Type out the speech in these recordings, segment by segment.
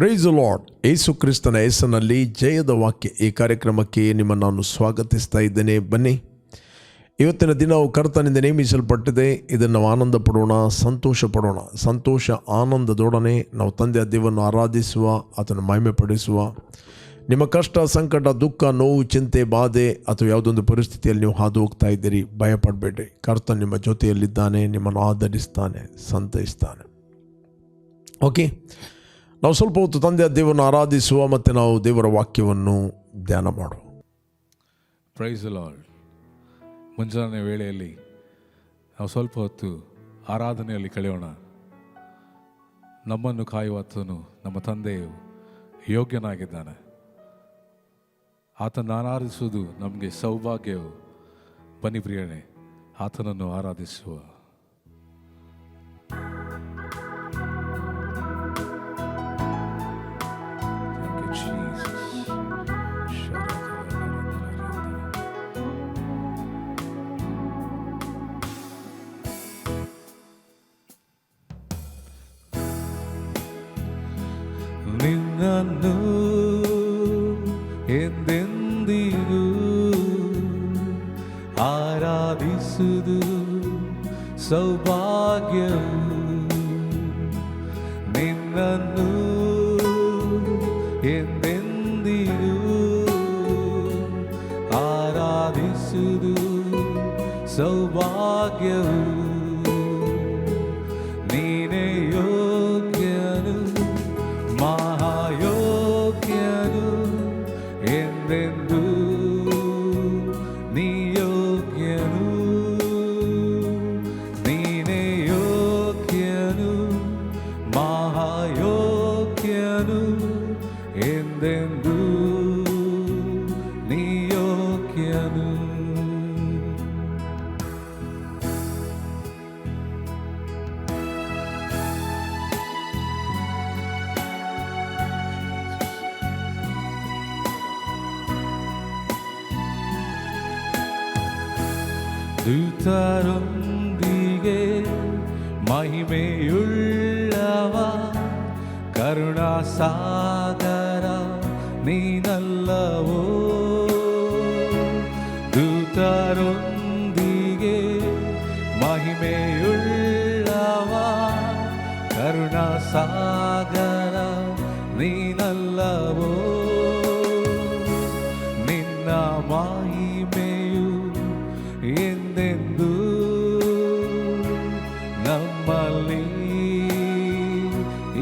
Price lord. ಯೇಸು ಕ್ರಿಸ್ತನ ಹೆಸರಿನಲ್ಲಿ ಜಯದ ವಾಕ್ಯ ಈ ಕಾರ್ಯಕ್ರಮಕ್ಕೆ ನಿಮ್ಮನ್ನು ನಾನು ಸ್ವಾಗತಿಸ್ತಾ ಇದ್ದೇನೆ. ಬನ್ನಿ, ಇವತ್ತಿನ ದಿನವು ಕರ್ತನಿಂದ ನೇಮಿಸಲ್ಪಟ್ಟಿದೆ. ಇದನ್ನು ನಾವು ಆನಂದ ಪಡೋಣ, ಸಂತೋಷ ಪಡೋಣ. ಸಂತೋಷ ಆನಂದದೊಡನೆ ನಾವು ತಂದೆಯ ದೇವರನ್ನು ಆರಾಧಿಸುವ, ಆತನ ಮಹಿಮೆ ಪಡಿಸುವ. ನಿಮ್ಮ ಕಷ್ಟ, ಸಂಕಟ, ದುಃಖ, ನೋವು, ಚಿಂತೆ, ಬಾಧೆ ಅಥವಾ ಯಾವುದೊಂದು ಪರಿಸ್ಥಿತಿಯಲ್ಲಿ ನೀವು ಹಾದು ಹೋಗ್ತಾ ಇದ್ದೀರಿ, ಭಯಪಡಬೇಡ್ರಿ. ಕರ್ತನ ನಿಮ್ಮ ಜೊತೆಯಲ್ಲಿದ್ದಾನೆ, ನಿಮ್ಮನ್ನು ಆಧರಿಸ್ತಾನೆ, ಸಂತೈಸ್ತಾನೆ. ಓಕೆ, ನಾವು ಸ್ವಲ್ಪ ಹೊತ್ತು ತಂದೆಯ ದೇವರನ್ನು ಆರಾಧಿಸುವ ಮತ್ತು ನಾವು ದೇವರ ವಾಕ್ಯವನ್ನು ಧ್ಯಾನ ಮಾಡುವ. Praise Lord. ಮುಂಜಾನೆ ವೇಳೆಯಲ್ಲಿ ನಾವು ಸ್ವಲ್ಪ ಹೊತ್ತು ಆರಾಧನೆಯಲ್ಲಿ ಕಳೆಯೋಣ. ನಮ್ಮನ್ನು ಕಾಯುವಾತನು ನಮ್ಮ ತಂದೆಯು ಯೋಗ್ಯನಾಗಿದ್ದಾನೆ. ಆತನ ಆರಾಧಿಸುವುದು ನಮಗೆ ಸೌಭಾಗ್ಯವು. ಬನ್ನಿ ಪ್ರಿಯನೇ, ಆತನನ್ನು ಆರಾಧಿಸುವ. ನಿನ್ನನ್ನು ಎಂದೆಂದಿಗೂ ಆರಾಧಿಸುವುದು ಸೌಭಾಗ್ಯವು. ನಿನ್ನನ್ನು ಎಂದೆಂದಿಗೂ ಆರಾಧಿಸುವುದು ಸೌಭಾಗ್ಯವು. ನೀನೇ ಯೋಗ್ಯನು, ಮಹಾಯೋಗ್ಯನು, ಎಂದೆಂದೂ ನೀ ಯೋಗ್ಯನು. ನೀನೇ ಯೋಗ್ಯನು, ಮಹಾಯೋಗ್ಯನು, ಎಂದೆಂದೂ ನೀ ಯೋಗ್ಯನು. ದೂತರೊಂದಿಗೆ ಮಹಿಮೆಯುಳ್ಳವ, ಕರುಣಾಸಾಗರ ನೀನಲ್ಲವೋ. ದೂತರೊಂದಿಗೆ ಮಹಿಮೆಯುಳ್ಳವ, ಕರುಣಾಸಾಗರ ನೀನಲ್ಲವೋ. ನಿನ್ನ ಮಹಿಮೆಯು ಎಂದೆಂದೂ ನಮ್ಮಲ್ಲಿ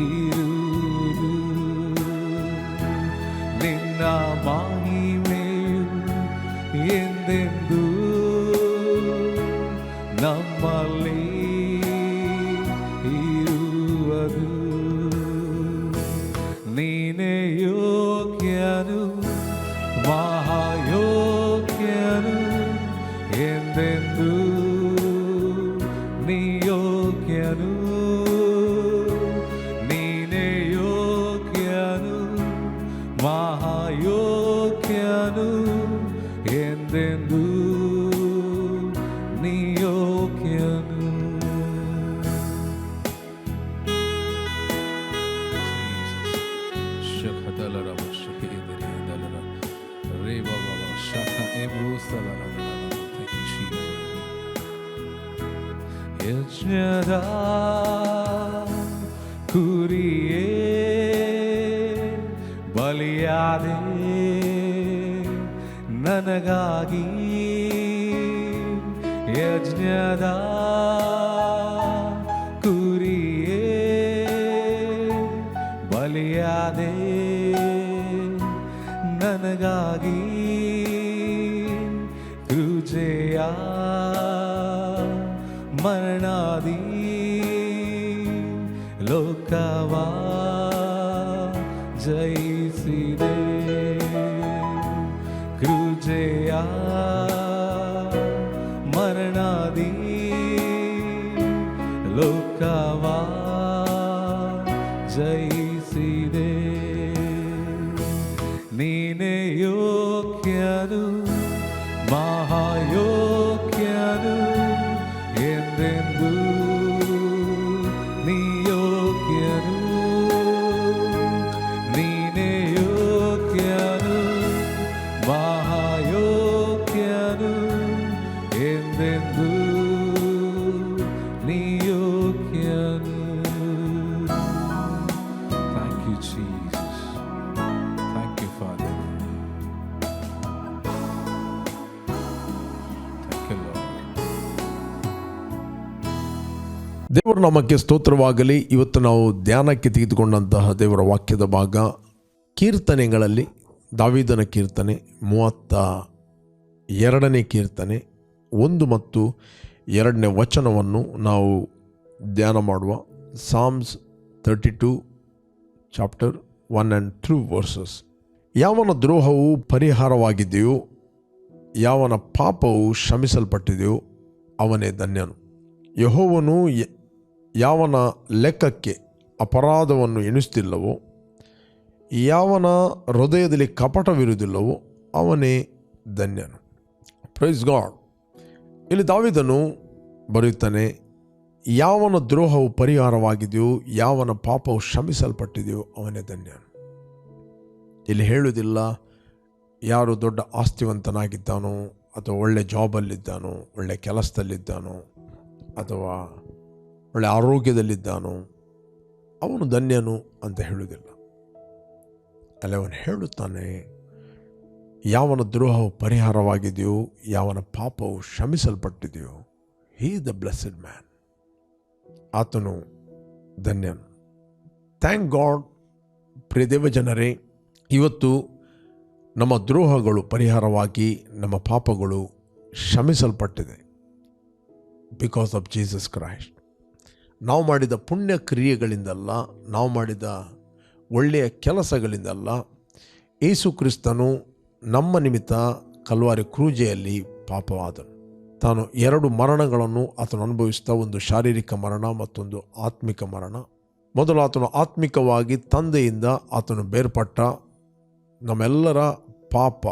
ಇರುವುದು. ನಿನ್ನ ಮಹಿಮೆಯು ಎಂದೆಂದೂ ನಮ್ಮಲ್ಲಿ ಇರುವುದು. ನೀನೇ ಯೋಗ್ಯನು, ಮಹಾಯೋಗ್ಯನು, ಎಂದೆಂದೂ ನೀ ಯೋಗ್ಯನು. ನೀನೇ ಯೋಗ್ಯನು, ಮಹಾಯೋಗ್ಯನು, ಎಂದೆಂದೂ ನೀ ಯೋಗ್ಯನು. ಯಜ್ಞದ ಕುರಿಯೇ ಬಲಿಯಾದೆ ನನಗಾಗಿ. ಯಜ್ಞದ ಕುರಿಯೇ ಬಲಿಯಾದೆ ನನಗಾಗಿ. ಕೃಜೆಯ ಮರಣಾದಿ ಲೋಕವ ಜಯಿಸಿದೆ. ಕೃಜೆಯ ಮರಣಾದಿ ಲೋಕವ ಜಯಿಸಿದೆ. ನೀನೇ ಯೋಗ್ಯನು, ಮಹಾಯೋಗ್ಯನು, ಎಂದೆಂದೂ ನೀ ಯೋಗ್ಯನು. ಎಂದೆಂದೂ ನೀ ಯೋಗ್ಯನು. Thank you, Jesus. Thank you, Father. Thank you, Lord. ದೇವರ ನಾಮಕ್ಕೆ ಸ್ತೋತ್ರವಾಗಲಿ. ಇವತ್ತು ನಾವು ಧ್ಯಾನಕ್ಕೆ ತೆಗೆದುಕೊಂಡಂತಹ ದೇವರ ವಾಕ್ಯದ ಭಾಗ ಕೀರ್ತನೆಗಳಲ್ಲಿ ದಾವೀದನ ಕೀರ್ತನೆ 32ನೇ ಕೀರ್ತನೆ 1 ಮತ್ತು 2ನೇ ವಚನವನ್ನು ನಾವು ಧ್ಯಾನ ಮಾಡುವ. Psalms 32 chapter 1 and 2 versus. ಯಾವನ ದ್ರೋಹವು ಪರಿಹಾರವಾಗಿದೆಯೋ, ಯಾವನ ಪಾಪವು ಕ್ಷಮಿಸಲ್ಪಟ್ಟಿದೆಯೋ ಅವನೇ ಧನ್ಯನು. ಯೆಹೋವನು ಯಾವನ ಲೆಕ್ಕಕ್ಕೆ ಅಪರಾಧವನ್ನು ಎಣಿಸುತ್ತಿಲ್ಲವೋ, ಯಾವನ ಹೃದಯದಲ್ಲಿ ಕಪಟವಿರುವುದಿಲ್ಲವೋ ಅವನೇ ಧನ್ಯನು. Praise God. ಇಲ್ಲಿ ದಾವೀದನು ಬರೆಯುತ್ತಾನೆ, ಯಾವನ ದ್ರೋಹವು ಪರಿಹಾರವಾಗಿದೆಯೋ, ಯಾವನ ಪಾಪವು ಕ್ಷಮಿಸಲ್ಪಟ್ಟಿದೆಯೋ ಅವನೇ ಧನ್ಯನು. ಇಲ್ಲಿ ಹೇಳುವುದಿಲ್ಲ ಯಾರು ದೊಡ್ಡ ಆಸ್ತಿವಂತನಾಗಿದ್ದಾನೋ, ಅಥವಾ ಒಳ್ಳೆ ಜಾಬಲ್ಲಿದ್ದಾನೋ, ಒಳ್ಳೆ ಕೆಲಸದಲ್ಲಿದ್ದಾನೋ, ಅಥವಾ ಒಳ್ಳೆ ಆರೋಗ್ಯದಲ್ಲಿದ್ದಾನೋ ಅವನು ಧನ್ಯನು ಅಂತ ಹೇಳುವುದಿಲ್ಲ. ಅಲ್ಲಿ ಅವನು ಹೇಳುತ್ತಾನೆ, ಯಾವನ ದ್ರೋಹವು ಪರಿಹಾರವಾಗಿದೆಯೋ, ಯಾವನ ಪಾಪವು ಕ್ಷಮಿಸಲ್ಪಟ್ಟಿದೆಯೋ, ಹೀ ದ ಬ್ಲೆಸ್ಸೆಡ್ ಮ್ಯಾನ್, ಆತನು ಧನ್ಯನು. Thank god. ಪ್ರಿಯ ದೇವಜನರೇ, ಇವತ್ತು ನಮ್ಮ ದ್ರೋಹಗಳು ಪರಿಹಾರವಾಗಿ ನಮ್ಮ ಪಾಪಗಳು ಕ್ಷಮಿಸಲ್ಪಟ್ಟಿದೆ ಬಿಕಾಸ್ ಆಫ್ ಜೀಸಸ್ ಕ್ರೈಸ್ಟ್. ನಾವು ಮಾಡಿದ ಪುಣ್ಯ ಕ್ರಿಯೆಗಳಿಂದಲ್ಲ, ನಾವು ಮಾಡಿದ ಒಳ್ಳೆಯ ಕೆಲಸಗಳಿಂದಲ್ಲ. ಯೇಸು ಕ್ರಿಸ್ತನು ನಮ್ಮ ನಿಮಿತ್ತ ಕಲ್ವಾರಿ ಕ್ರೂಜೆಯಲ್ಲಿ ಪಾಪವಾದನು. ತಾನು 2 ಮರಣಗಳನ್ನು ಆತನು ಅನುಭವಿಸ್ತಾ, ಒಂದು ಶಾರೀರಿಕ ಮರಣ, ಮತ್ತೊಂದು ಆತ್ಮಿಕ ಮರಣ. ಮೊದಲು ಆತನು ಆತ್ಮಿಕವಾಗಿ ತಂದೆಯಿಂದ ಆತನು ಬೇರ್ಪಟ್ಟ ನಮ್ಮೆಲ್ಲರ ಪಾಪ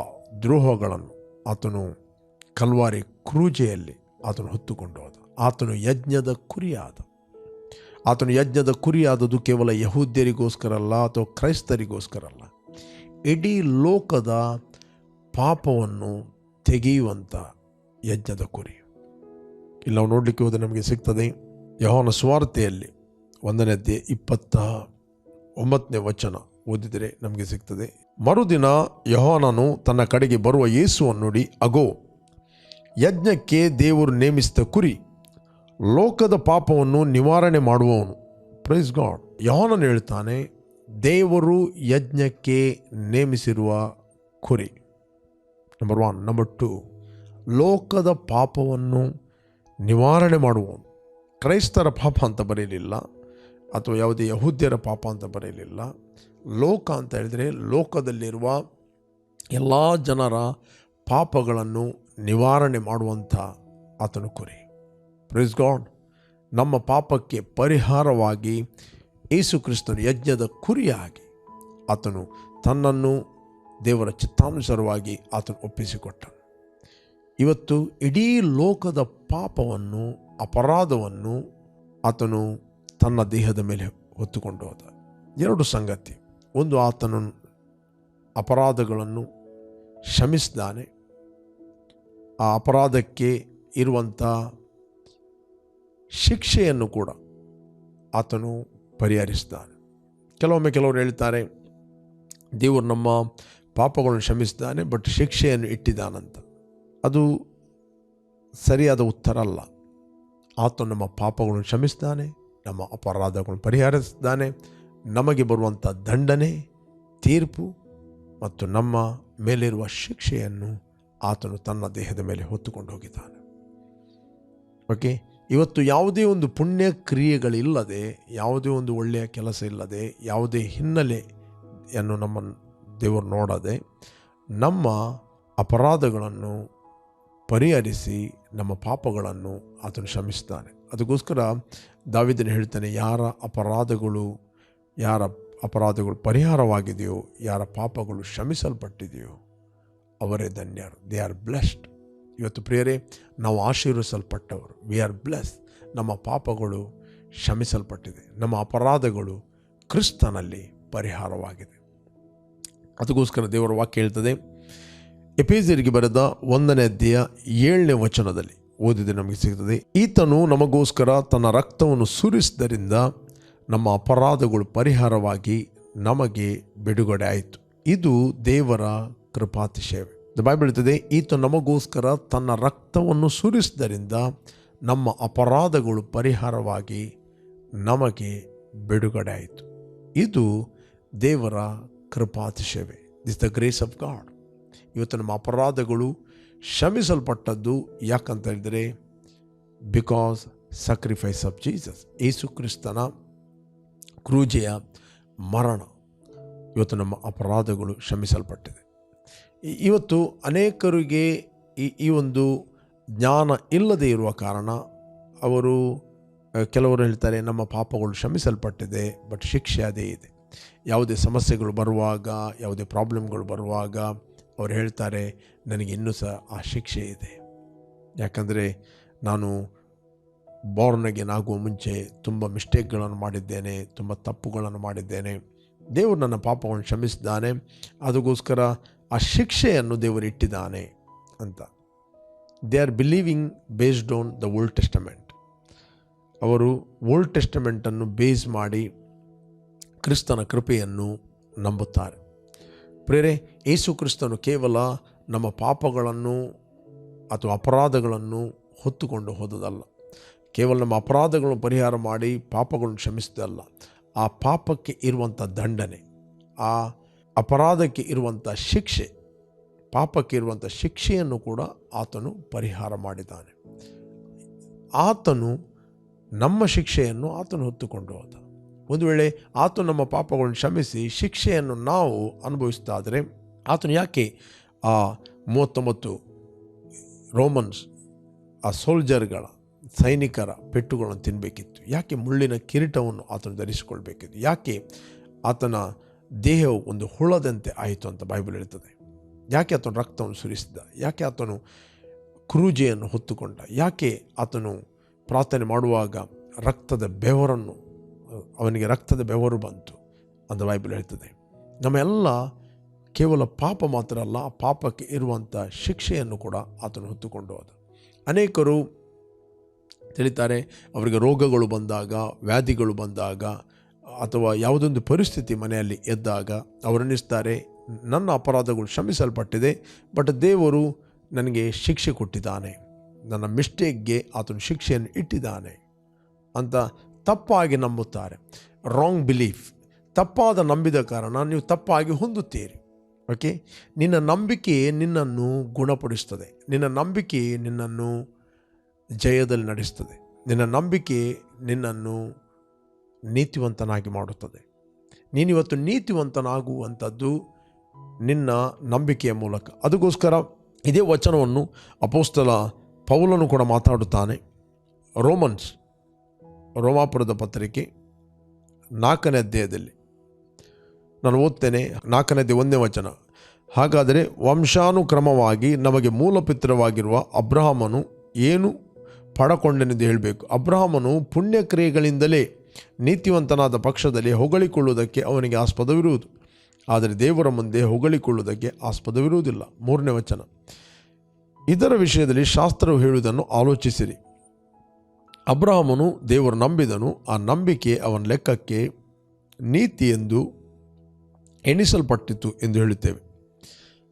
ದ್ರೋಹಗಳನ್ನು ಆತನು ಕಲ್ವಾರಿ ಕ್ರೂಜೆಯಲ್ಲಿ ಆತನು ಹೊತ್ತುಕೊಂಡು ಹೋದ. ಆತನು ಯಜ್ಞದ ಕುರಿಯಾದ. ಆತನು ಯಜ್ಞದ ಕುರಿಯಾದದ್ದು ಕೇವಲ ಯಹೂದ್ಯರಿಗೋಸ್ಕರ ಅಲ್ಲ, ಅಥವಾ ಕ್ರೈಸ್ತರಿಗೋಸ್ಕರ ಅಲ್ಲ, ಇಡೀ ಲೋಕದ ಪಾಪವನ್ನು ತೆಗೆಯುವಂಥ ಯಜ್ಞದ ಕುರಿ. ಇಲ್ಲಿ ನಾವು ನೋಡಲಿಕ್ಕೆ ಹೋದರೆ ನಮಗೆ ಸಿಗ್ತದೆ, ಯೋಹಾನ ಸುವಾರ್ತೆಯಲ್ಲಿ 1ನೇ ಅಧ್ಯಾಯ 29ನೇ ವಚನ ಓದಿದರೆ ನಮಗೆ ಸಿಗ್ತದೆ. ಮರುದಿನ ಯೋಹಾನನು ತನ್ನ ಕಡೆಗೆ ಬರುವ ಯೇಸುವನ್ನು ನೋಡಿ, ಅಗೋ, ಯಜ್ಞಕ್ಕೆ ದೇವರು ನೇಮಿಸಿದ ಕುರಿ, ಲೋಕದ ಪಾಪವನ್ನು ನಿವಾರಣೆ ಮಾಡುವವನು. Praise God. ಯೋಹಾನನು ಹೇಳ್ತಾನೆ, ದೇವರು ಯಜ್ಞಕ್ಕೆ ನೇಮಿಸಿರುವ ಕುರಿ, ನಂಬರ್ 1. ನಂಬರ್ 2, ಲೋಕದ ಪಾಪವನ್ನು ನಿವಾರಣೆ ಮಾಡುವವನು. ಕ್ರೈಸ್ತರ ಪಾಪ ಅಂತ ಬರೆಯಲಿಲ್ಲ, ಅಥವಾ ಯಾವುದೇ ಯಹೂದ್ಯರ ಪಾಪ ಅಂತ ಬರೆಯಲಿಲ್ಲ. ಲೋಕ ಅಂತ ಹೇಳಿದರೆ ಲೋಕದಲ್ಲಿರುವ ಎಲ್ಲ ಜನರ ಪಾಪಗಳನ್ನು ನಿವಾರಣೆ ಮಾಡುವಂಥ ಆತನು ಕುರಿ. Praise God. ನಮ್ಮ ಪಾಪಕ್ಕೆ ಪರಿಹಾರವಾಗಿ ಯೇಸು ಕ್ರಿಸ್ತನು ಯಜ್ಞದ ಕುರಿಯಾಗಿ ಆತನು ತನ್ನನ್ನು ದೇವರ ಚಿತ್ತಾನುಸಾರವಾಗಿ ಆತನು ಒಪ್ಪಿಸಿಕೊಟ್ಟನು. ಇವತ್ತು ಇಡೀ ಲೋಕದ ಪಾಪವನ್ನು, ಅಪರಾಧವನ್ನು ಆತನು ತನ್ನ ದೇಹದ ಮೇಲೆ ಹೊತ್ತುಕೊಂಡು ಹೋದ. 2 ಸಂಗತಿ. ಒಂದು, ಆತನು ಅಪರಾಧಗಳನ್ನು ಕ್ಷಮಿಸಿದ್ದಾನೆ. ಆ ಅಪರಾಧಕ್ಕೆ ಇರುವಂಥ ಶಿಕ್ಷೆಯನ್ನು ಕೂಡ ಆತನು ಪರಿಹರಿಸಿದ್ದಾನೆ. ಕೆಲವರು ಹೇಳ್ತಾರೆ, ದೇವರು ನಮ್ಮ ಪಾಪಗಳನ್ನು ಕ್ಷಮಿಸಿದ್ದಾನೆ, ಬಟ್ ಶಿಕ್ಷೆಯನ್ನು ಇಟ್ಟಿದ್ದಾನಂತ. ಅದು ಸರಿಯಾದ ಉತ್ತರ ಅಲ್ಲ. ಆತನು ನಮ್ಮ ಪಾಪಗಳನ್ನು ಕ್ಷಮಿಸಿದ್ದಾನೆ, ನಮ್ಮ ಅಪರಾಧಗಳನ್ನು ಪರಿಹರಿಸಿದ್ದಾನೆ. ನಮಗೆ ಬರುವಂಥ ದಂಡನೆ, ತೀರ್ಪು ಮತ್ತು ನಮ್ಮ ಮೇಲಿರುವ ಶಿಕ್ಷೆಯನ್ನು ಆತನು ತನ್ನ ದೇಹದ ಮೇಲೆ ಹೊತ್ತುಕೊಂಡು ಹೋಗಿದ್ದಾನೆ. ಓಕೆ. ಇವತ್ತು ಯಾವುದೇ ಒಂದು ಪುಣ್ಯ ಕ್ರಿಯೆಗಳಿಲ್ಲದೆ, ಯಾವುದೇ ಒಂದು ಒಳ್ಳೆಯ ಕೆಲಸ ಇಲ್ಲದೆ, ಯಾವುದೇ ಹಿನ್ನೆಲೆಯನ್ನು ನಮ್ಮ ದೇವರು ನೋಡದೆ ನಮ್ಮ ಅಪರಾಧಗಳನ್ನು ಪರಿಹರಿಸಿ ನಮ್ಮ ಪಾಪಗಳನ್ನು ಆತನು ಕ್ಷಮಿಸ್ತಾನೆ. ಅದಕ್ಕೋಸ್ಕರ ದಾವೀದನು ಹೇಳ್ತಾನೆ, ಯಾರ ಅಪರಾಧಗಳು ಪರಿಹಾರವಾಗಿದೆಯೋ, ಯಾರ ಪಾಪಗಳು ಕ್ಷಮಿಸಲ್ಪಟ್ಟಿದೆಯೋ ಅವರೇ ಧನ್ಯರು. They are blessed. ಇವತ್ತು ಪ್ರಿಯರೇ, ನಾವು ಆಶೀರ್ವಿಸಲ್ಪಟ್ಟವರು. We are bless. ನಮ್ಮ ಪಾಪಗಳು ಕ್ಷಮಿಸಲ್ಪಟ್ಟಿದೆ, ನಮ್ಮ ಅಪರಾಧಗಳು ಕ್ರಿಸ್ತನಲ್ಲಿ ಪರಿಹಾರವಾಗಿದೆ. ಅದಕ್ಕೋಸ್ಕರ ದೇವರ ವಾಕ್ಯ ಹೇಳ್ತದೆ, ಎಫೆಸರಿಗೆ ಬರೆದ 1ನೇ ಅಧ್ಯಾಯ 7ನೇ ವಚನದಲ್ಲಿ, ಓದಿದರೆ ನಮಗೆ ಸಿಗ್ತದೆ. ಈತನು ನಮಗೋಸ್ಕರ ತನ್ನ ರಕ್ತವನ್ನು ಸುರಿಸಿದ್ದರಿಂದ ನಮ್ಮ ಅಪರಾಧಗಳು ಪರಿಹಾರವಾಗಿ ನಮಗೆ ಬಿಡುಗಡೆ ಆಯಿತು. ಇದು ದೇವರ ಕೃಪಾತಿಶಯವೇ. ಬೈಬಲ್ ಹೇಳ್ತದೆ, ಈತ ನಮಗೋಸ್ಕರ ತನ್ನ ರಕ್ತವನ್ನು ಸುರಿಸಿದ್ದರಿಂದ ನಮ್ಮ ಅಪರಾಧಗಳು ಪರಿಹಾರವಾಗಿ ನಮಗೆ ಬಿಡುಗಡೆ ಆಯಿತು. ಇದು ದೇವರ ಕೃಪಾತಿಶಯವೇ. This the grace of God. ಇವತ್ತು ನಮ್ಮ ಅಪರಾಧಗಳು ಕ್ಷಮಿಸಲ್ಪಟ್ಟದ್ದು ಯಾಕಂತ ಹೇಳಿದರೆ because sacrifice of Jesus. Yesu ಕ್ರಿಸ್ತನ ಕ್ರೂಜೆಯ ಮರಣ ಇವತ್ತು ನಮ್ಮ ಅಪರಾಧಗಳು ಕ್ಷಮಿಸಲ್ಪಟ್ಟಿದೆ. ಇವತ್ತು ಅನೇಕರಿಗೆ ಈ ಒಂದು ಜ್ಞಾನ ಇಲ್ಲದೆ ಇರುವ ಕಾರಣ ಕೆಲವರು ಹೇಳ್ತಾರೆ ನಮ್ಮ ಪಾಪಗಳು ಕ್ಷಮಿಸಲ್ಪಟ್ಟಿದೆ, ಬಟ್ ಶಿಕ್ಷೆ ಅದೇ ಇದೆ. ಯಾವುದೇ ಸಮಸ್ಯೆಗಳು ಬರುವಾಗ, ಯಾವುದೇ ಪ್ರಾಬ್ಲಮ್ಗಳು ಬರುವಾಗ ಅವ್ರು ಹೇಳ್ತಾರೆ ನನಗೆ ಇನ್ನೂ ಸಹ ಆ ಶಿಕ್ಷೆ ಇದೆ. ಯಾಕಂದರೆ ನಾನು ಬಾರ್ನ್ ಆಗುವ ಮುಂಚೆ ತುಂಬ ಮಿಸ್ಟೇಕ್ಗಳನ್ನು ಮಾಡಿದ್ದೇನೆ, ತುಂಬ ತಪ್ಪುಗಳನ್ನು ಮಾಡಿದ್ದೇನೆ. ದೇವರು ನನ್ನ ಪಾಪಗಳನ್ನು ಕ್ಷಮಿಸಿದ್ದಾನೆ, ಅದಕ್ಕೋಸ್ಕರ ಆ ಶಿಕ್ಷೆಯನ್ನು ದೇವರು ಇಟ್ಟಿದ್ದಾನೆ ಅಂತ. They are believing based on the old Testament. ಅವರು ಓಲ್ಡ್ ಟೆಸ್ಟಮೆಂಟನ್ನು ಬೇಸ್ ಮಾಡಿ ಕ್ರಿಸ್ತನ ಕೃಪೆಯನ್ನು ನಂಬುತ್ತಾರೆ. ಪ್ರೇರೆ, ಯೇಸು ಕ್ರಿಸ್ತನು ಕೇವಲ ನಮ್ಮ ಪಾಪಗಳನ್ನು ಅಥವಾ ಅಪರಾಧಗಳನ್ನು ಹೊತ್ತುಕೊಂಡು ಹೋದದಲ್ಲ, ಕೇವಲ ನಮ್ಮ ಅಪರಾಧಗಳನ್ನು ಪರಿಹಾರ ಮಾಡಿ ಪಾಪಗಳನ್ನು ಕ್ಷಮಿಸಿದಲ್ಲ. ಆ ಪಾಪಕ್ಕೆ ಇರುವಂಥ ದಂಡನೆ, ಆ ಅಪರಾಧಕ್ಕೆ ಇರುವಂಥ ಶಿಕ್ಷೆ, ಪಾಪಕ್ಕೆ ಇರುವಂಥ ಶಿಕ್ಷೆಯನ್ನು ಕೂಡ ಆತನು ಪರಿಹಾರ ಮಾಡಿದ್ದಾನೆ. ಆತನು ನಮ್ಮ ಶಿಕ್ಷೆಯನ್ನು ಆತನು ಹೊತ್ತುಕೊಂಡು ಹೋದ. ಒಂದು ವೇಳೆ ಆತನು ನಮ್ಮ ಪಾಪಗಳನ್ನು ಕ್ಷಮಿಸಿ ಶಿಕ್ಷೆಯನ್ನು ನಾವು ಅನುಭವಿಸ್ತಾದರೆ ಆತನು ಯಾಕೆ ಆ 39 ರೋಮನ್ಸ್ ಆ ಸೋಲ್ಜರ್ಗಳ ಸೈನಿಕರ ಪೆಟ್ಟುಗಳನ್ನು ತಿನ್ನಬೇಕಿತ್ತು? ಯಾಕೆ ಮುಳ್ಳಿನ ಕಿರೀಟವನ್ನು ಆತನು ಧರಿಸಿಕೊಳ್ಬೇಕಿತ್ತು? ಯಾಕೆ ಆತನ ದೇಹವು ಒಂದು ಹುಳದಂತೆ ಆಯಿತು ಅಂತ ಬೈಬಲ್ ಹೇಳ್ತದೆ? ಯಾಕೆ ಆತನು ರಕ್ತವನ್ನು ಸುರಿಸಿದ? ಯಾಕೆ ಆತನು ಕ್ರೂಜೆಯನ್ನು ಹೊತ್ತುಕೊಂಡ? ಯಾಕೆ ಆತನು ಪ್ರಾರ್ಥನೆ ಮಾಡುವಾಗ ಅವನಿಗೆ ರಕ್ತದ ಬೆವರು ಬಂತು ಅಂತ ಬೈಬಲ್ ಹೇಳ್ತದೆ? ನಮ್ಮೆಲ್ಲ ಕೇವಲ ಪಾಪ ಮಾತ್ರ ಅಲ್ಲ, ಆ ಪಾಪಕ್ಕೆ ಇರುವಂಥ ಶಿಕ್ಷೆಯನ್ನು ಕೂಡ ಆತನು ಹೊತ್ತುಕೊಂಡು ಹೋದ. ಅನೇಕರು ತಿಳಿತಾರೆ, ಅವರಿಗೆ ರೋಗಗಳು ಬಂದಾಗ, ವ್ಯಾಧಿಗಳು ಬಂದಾಗ, ಅಥವಾ ಯಾವುದೊಂದು ಪರಿಸ್ಥಿತಿ ಮನೆಯಲ್ಲಿ ಎದ್ದಾಗ ಅವರನ್ನಿಸ್ತಾರೆ ನನ್ನ ಅಪರಾಧಗಳು ಕ್ಷಮಿಸಲ್ಪಟ್ಟಿದೆ, ಬಟ್ ದೇವರು ನನಗೆ ಶಿಕ್ಷೆ ಕೊಟ್ಟಿದ್ದಾನೆ, ನನ್ನ ಮಿಸ್ಟೇಕ್ಗೆ ಆತನು ಶಿಕ್ಷೆಯನ್ನು ಇಟ್ಟಿದ್ದಾನೆ ಅಂತ ತಪ್ಪಾಗಿ ನಂಬುತ್ತಾರೆ. Wrong belief. ತಪ್ಪಾದ ನಂಬಿದ ಕಾರಣ ನೀವು ತಪ್ಪಾಗಿ ಹೊಂದುತ್ತೀರಿ. ಓಕೆ, ನಿನ್ನ ನಂಬಿಕೆ ನಿನ್ನನ್ನು ಗುಣಪಡಿಸ್ತದೆ, ನಿನ್ನ ನಂಬಿಕೆ ನಿನ್ನನ್ನು ಜಯದಲ್ಲಿ ನಡೆಸ್ತದೆ, ನಿನ್ನ ನಂಬಿಕೆ ನಿನ್ನನ್ನು ನೀತಿವಂತನಾಗಿ ಮಾಡುತ್ತದೆ. ನೀನಿವತ್ತು ನೀತಿವಂತನಾಗುವಂಥದ್ದು ನಿನ್ನ ನಂಬಿಕೆಯ ಮೂಲಕ. ಅದಕ್ಕೋಸ್ಕರ ಇದೇ ವಚನವನ್ನು ಅಪೊಸ್ತಲ ಪೌಲನು ಕೂಡ ಮಾತಾಡುತ್ತಾನೆ. ರೋಮಾಪುರದ ಪತ್ರಿಕೆ 4ನೇ ಅಧ್ಯಾಯದಲ್ಲಿ ನಾನು ಓದ್ತೇನೆ. 4ನೇ ಅಧ್ಯಾಯ 1ನೇ ವಚನ. ಹಾಗಾದರೆ ವಂಶಾನುಕ್ರಮವಾಗಿ ನಮಗೆ ಮೂಲಪಿತೃವಾಗಿರುವ ಅಬ್ರಹಾಮನು ಏನು ಪಡಕೊಂಡೆನೆಂದು ಹೇಳಬೇಕು? ಅಬ್ರಹಾಮನು ಪುಣ್ಯಕ್ರಿಯೆಗಳಿಂದಲೇ ನೀತಿವಂತನಾದ ಪಕ್ಷದಲ್ಲಿ ಹೊಗಳಿಕೊಳ್ಳುವುದಕ್ಕೆ ಅವನಿಗೆ ಆಸ್ಪದವಿರುವುದು, ಆದರೆ ದೇವರ ಮುಂದೆ ಹೊಗಳಿಕೊಳ್ಳುವುದಕ್ಕೆ ಆಸ್ಪದವಿರುವುದಿಲ್ಲ. 3ನೇ ವಚನ. ಇದರ ವಿಷಯದಲ್ಲಿ ಶಾಸ್ತ್ರವು ಹೇಳುವುದನ್ನು ಆಲೋಚಿಸಿರಿ. ಅಬ್ರಹಾಮನು ದೇವರು ನಂಬಿದನು, ಆ ನಂಬಿಕೆ ಅವನ ಲೆಕ್ಕಕ್ಕೆ ನೀತಿ ಎಂದು ಎಣಿಸಲ್ಪಟ್ಟಿತು ಎಂದು ಹೇಳುತ್ತೇವೆ.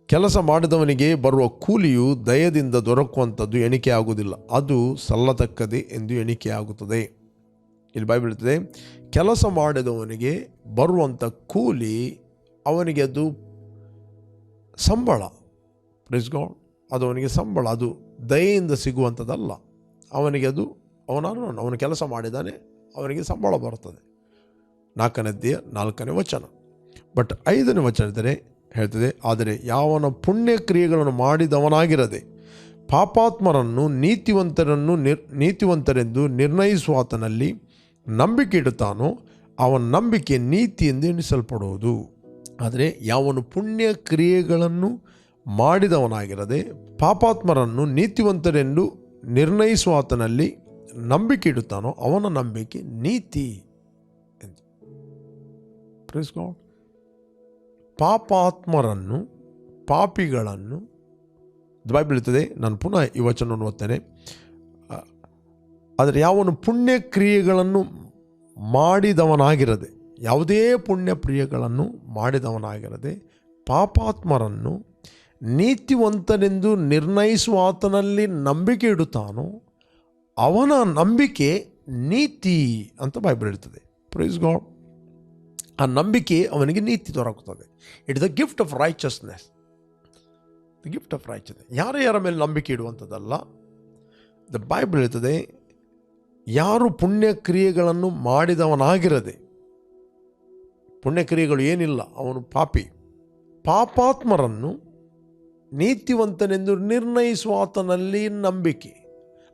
ಕೆಲಸ ಮಾಡಿದವನಿಗೆ ಬರುವ ಕೂಲಿಯು ದಯದಿಂದ ದೊರಕುವಂಥದ್ದು ಎಣಿಕೆ ಆಗುವುದಿಲ್ಲ, ಅದು ಸಲ್ಲತಕ್ಕದೆ ಎಂದು ಎಣಿಕೆ ಆಗುತ್ತದೆ. ಇಲ್ಲಿ ಬೈಬಲ್ ಹೇಳ್ತದೆ, ಕೆಲಸ ಮಾಡಿದವನಿಗೆ ಬರುವಂಥ ಕೂಲಿ ಅವನಿಗೆ ಅದು ಸಂಬಳ. Praise God. ಅದು ಅವನಿಗೆ ಸಂಬಳ, ಅದು ದಯೆಯಿಂದ ಸಿಗುವಂಥದ್ದಲ್ಲ. ಅವನಿಗೆ ಅದು ಅವನು ಕೆಲಸ ಮಾಡಿದ್ದಾನೆ, ಅವನಿಗೆ ಸಂಬಳ ಬರ್ತದೆ. 4ನೇ ಅಧ್ಯಾಯ 4ನೇ ವಚನ. ಬಟ್ 5ನೇ ವಚನ ಹೇಳ್ತದೆ, ಆದರೆ ಯಾವನ ಪುಣ್ಯಕ್ರಿಯೆಗಳನ್ನು ಮಾಡಿದವನಾಗಿರದೆ ಪಾಪಾತ್ಮರನ್ನು ನೀತಿವಂತರೆಂದು ನಿರ್ಣಯಿಸುವಾತನಲ್ಲಿ ನಂಬಿಕೆ ಇಡುತ್ತಾನೋ ಅವನ ನಂಬಿಕೆ ನೀತಿ ಎಂದು ಎಣಿಸಲ್ಪಡುವುದು. ಆದರೆ ಯಾವನು ಪುಣ್ಯ ಕ್ರಿಯೆಗಳನ್ನು ಮಾಡಿದವನಾಗಿರದೆ ಪಾಪಾತ್ಮರನ್ನು ನೀತಿವಂತರೆಂದು ನಿರ್ಣಯಿಸುವಾತನಲ್ಲಿ ನಂಬಿಕೆ ಇಡುತ್ತಾನೋ ಅವನ ನಂಬಿಕೆ ನೀತಿ ಎಂದು. Praise God. ಪಾಪಾತ್ಮರನ್ನು, ಪಾಪಿಗಳನ್ನು ಬೈಬಲ್ ಹೇಳ್ತದೆ. ನಾನು ಪುನಃ ಈ ವಚನವನ್ನು ಓದ್ತೇನೆ. ಆದರೆ ಯಾವನು ಪುಣ್ಯ ಕ್ರಿಯೆಗಳನ್ನು ಮಾಡಿದವನಾಗಿರದೆ, ಯಾವುದೇ ಪುಣ್ಯ ಕ್ರಿಯೆಗಳನ್ನು ಮಾಡಿದವನಾಗಿರದೆ ಪಾಪಾತ್ಮರನ್ನು ನೀತಿವಂತನೆಂದು ನಿರ್ಣಯಿಸುವ ಆತನಲ್ಲಿ ನಂಬಿಕೆ ಇಡುತ್ತಾನೋ ಅವನ ನಂಬಿಕೆ ನೀತಿ ಅಂತ ಬೈಬಲ್ ಹೇಳ್ತದೆ. Praise God. ಆ ನಂಬಿಕೆ ಅವನಿಗೆ ನೀತಿ ದೊರಕುತ್ತದೆ. It the gift of righteousness. The gift of righteousness ಯಾರ ಮೇಲೆ ನಂಬಿಕೆ ಇಡುವಂಥದ್ದಲ್ಲ. ದ ಬೈಬಲ್ ಹೇಳ್ತದೆ, ಯಾರು ಪುಣ್ಯ ಕ್ರಿಯೆಗಳನ್ನು ಮಾಡಿದವನಾಗಿರದೆ, ಪುಣ್ಯಕ್ರಿಯೆಗಳು ಏನಿಲ್ಲ, ಅವನು ಪಾಪಾತ್ಮರನ್ನು ನೀತಿವಂತನೆಂದು ನಿರ್ಣಯಿಸುವ ಆತನಲ್ಲಿ ನಂಬಿಕೆ.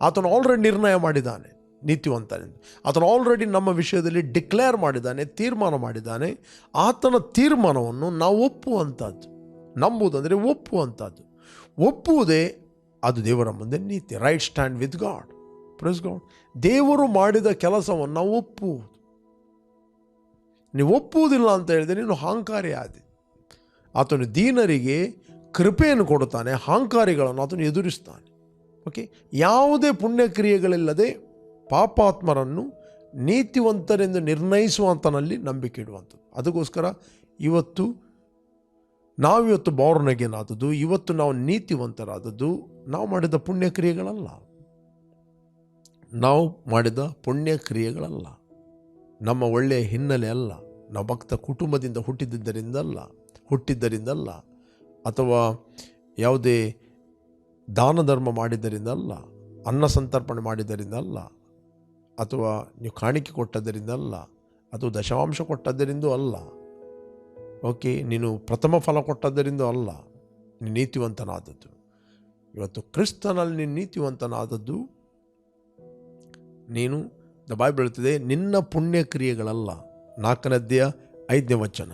ಆತನು ಆಲ್ರೆಡಿ ನಿರ್ಣಯ ಮಾಡಿದ್ದಾನೆ ನೀತಿವಂತನೆಂದು. ಆತನು ಆಲ್ರೆಡಿ ನಮ್ಮ ವಿಷಯದಲ್ಲಿ ಡಿಕ್ಲೇರ್ ಮಾಡಿದ್ದಾನೆ, ತೀರ್ಮಾನ ಮಾಡಿದ್ದಾನೆ. ಆತನ ತೀರ್ಮಾನವನ್ನು ನಾವು ಒಪ್ಪುವಂಥದ್ದು. ನಂಬುವುದಂದರೆ ಒಪ್ಪುವಂಥದ್ದು. ಒಪ್ಪುವುದೇ ಅದು ದೇವರ ಮುಂದೆ ನೀತಿ. Right stand with god. Praise God. ದೇವರು ಮಾಡಿದ ಕೆಲಸವನ್ನು ನಾವು ಒಪ್ಪುವುದು. ನೀವು ಒಪ್ಪುವುದಿಲ್ಲ ಅಂತ ಹೇಳಿದರೆ ನೀನು ಅಹಂಕಾರಿ ಆದಿ. ಆತನು ದೀನರಿಗೆ ಕೃಪೆಯನ್ನು ಕೊಡುತ್ತಾನೆ, ಅಹಂಕಾರಿಗಳನ್ನು ಆತನು ಎದುರಿಸ್ತಾನೆ. ಓಕೆ, ಯಾವುದೇ ಪುಣ್ಯಕ್ರಿಯೆಗಳಿಲ್ಲದೆ ಪಾಪಾತ್ಮರನ್ನು ನೀತಿವಂತರೆಂದು ನಿರ್ಣಯಿಸುವಂತನಲ್ಲಿ ನಂಬಿಕೆ ಇಡುವಂಥದ್ದು. ಅದಕ್ಕೋಸ್ಕರ ನಾವಿವತ್ತು ಬಾರ್ನ್ ಅಗೇನ್ ಆದದ್ದು, ಇವತ್ತು ನಾವು ನೀತಿವಂತರಾದದ್ದು ನಾವು ಮಾಡಿದ ಪುಣ್ಯಕ್ರಿಯೆಗಳಲ್ಲ. ನಾವು ಮಾಡಿದ ಪುಣ್ಯಕ್ರಿಯೆಗಳಲ್ಲ, ನಮ್ಮ ಒಳ್ಳೆಯ ಹಿನ್ನೆಲೆ ಅಲ್ಲ, ನಾವು ಭಕ್ತ ಕುಟುಂಬದಿಂದ ಹುಟ್ಟಿದ್ದರಿಂದಲ್ಲ, ಅಥವಾ ಯಾವುದೇ ದಾನ ಧರ್ಮ ಮಾಡಿದ್ದರಿಂದಲ್ಲ, ಅನ್ನ ಸಂತರ್ಪಣೆ ಮಾಡಿದ್ದರಿಂದಲ್ಲ, ಅಥವಾ ನೀವು ಕಾಣಿಕೆ ಕೊಟ್ಟದ್ದರಿಂದಲ್ಲ, ಅಥವಾ ದಶಮಾಂಶ ಕೊಟ್ಟದ್ದರಿಂದೂ ಅಲ್ಲ. ಓಕೆ, ನೀನು ಪ್ರಥಮ ಫಲ ಕೊಟ್ಟದ್ದರಿಂದ ಅಲ್ಲ ನೀನು ನೀತಿವಂತನಾದದ್ದು. ಇವತ್ತು ಕ್ರಿಸ್ತನಲ್ಲಿ ನೀನು ನೀತಿವಂತನಾದದ್ದು ನೀನು, ದ ಬೈಬಲ್ ಹೇಳ್ತದೆ, ನಿನ್ನ ಪುಣ್ಯಕ್ರಿಯೆಗಳಲ್ಲ. 4ನೇ ಅಧ್ಯಾಯ 5ನೇ ವಚನ.